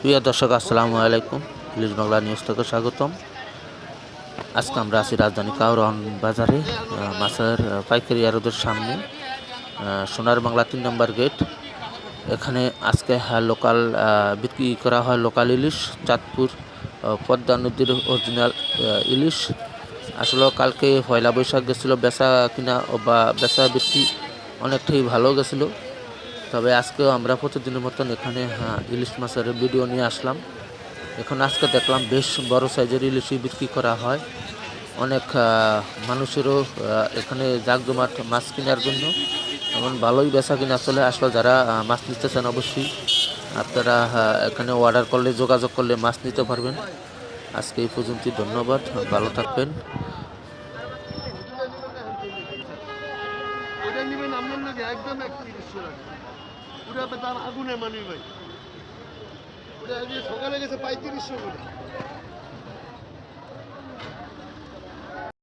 প্রিয় দর্শক, আসসালামু আলাইকুম। ইলিশ বাংলা নিউজ থেকে স্বাগতম। আজকে আমরা আছি রাজধানী কাউরন বাজারে, মাছের পাইকারি আড়তের সামনে, সোনার বাংলা 3 নম্বর গেট। এখানে আজকে লোকাল বিক্রি করা হয় লোকাল ইলিশ, চাঁদপুর পদ্মা নদীর অরিজিনাল ইলিশ। আসলে কালকে পয়লা বৈশাখ গেছিলো, বেচা কিনা বা বেচা বিক্রি অনেকটাই ভালো গেছিলো। তবে আজকেও আমরা প্রতিদিনের মতন এখানে ইলিশ মাছের ভিডিও নিয়ে আসলাম। এখন আজকে দেখলাম বেশ বড় সাইজের ইলিশই বিক্রি করা হয়। অনেক মানুষেরও এখানে জাঁকজমাট মাছ কেনার জন্য, এমন ভালোই বেচা কিনা চলে। আসলে যারা মাছ নিতে চান অবশ্যই আপনারা এখানে অর্ডার করলে, যোগাযোগ করলে মাছ নিতে পারবেন। আজকে এই পর্যন্ত, ধন্যবাদ, ভালো থাকবেন। আগুনে মানি ভাই, সকালে গেছে 3500 করে।